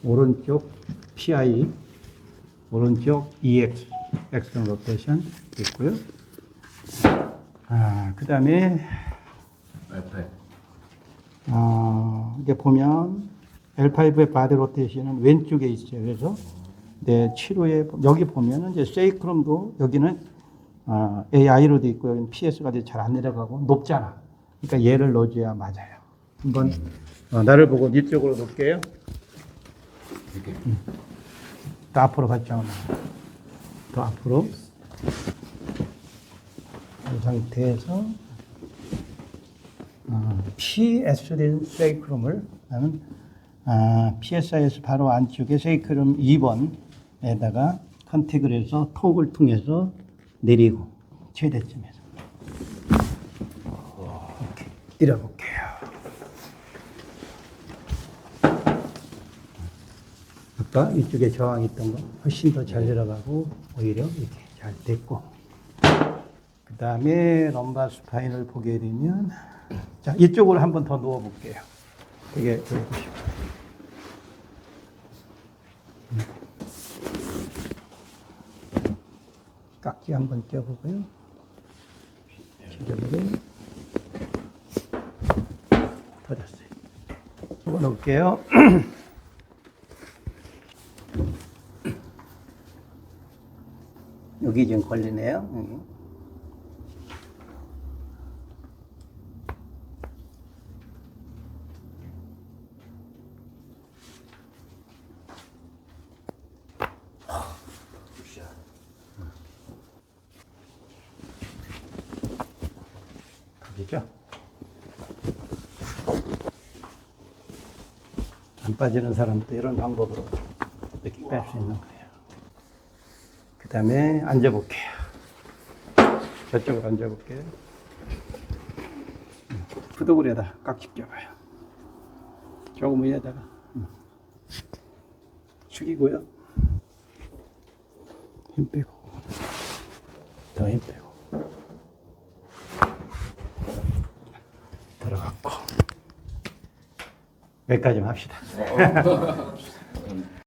오른쪽 PI, 오른쪽 EX, 엑스턴 로테이션 있고요. 그 다음에 이게 보면 L5의 바디 로테이션은 왼쪽에 있어요. 그래서 치료에 여기 보면은 이제 세이크럼도 여기는 AI로 돼 있고 여기는 PS가 잘 안 내려가고 높잖아. 그러니까 얘를 넣어줘야 맞아요. 한번 나를 보고 이쪽으로 놓을게요. 더 앞으로 갔죠. 더 앞으로. 이 상태에서 PS된 세이크럼을 나는 PSI에서 바로 안쪽에 세이크럼 2번에다가 컨택을 해서 톡을 통해서 내리고 최대점에서 이렇게 때려볼게요. 아까 이쪽에 저항이 있던 거 훨씬 더 잘 내려가고 오히려 이렇게 잘 됐고, 그 다음에 럼바 스파인을 보게 되면 자 이쪽으로 한번 더 누워 볼게요. 이게 보시고 깍지 한번 껴보고요. 지저분해 터졌어요. 이거 넣을게요. 여기 지금 걸리네요. 여기. 가겠죠? 안 빠지는 사람도 이런 방법으로 이렇게 뺄 수 있는 거예요. 그 다음에 앉아볼게요. 저쪽으로 앉아볼게요. 후두구리에다 깍지 껴봐요. 조금 위에다가 숙이고요. 힘 빼고 더 힘 빼고 들어갔고 여기까지만 합시다.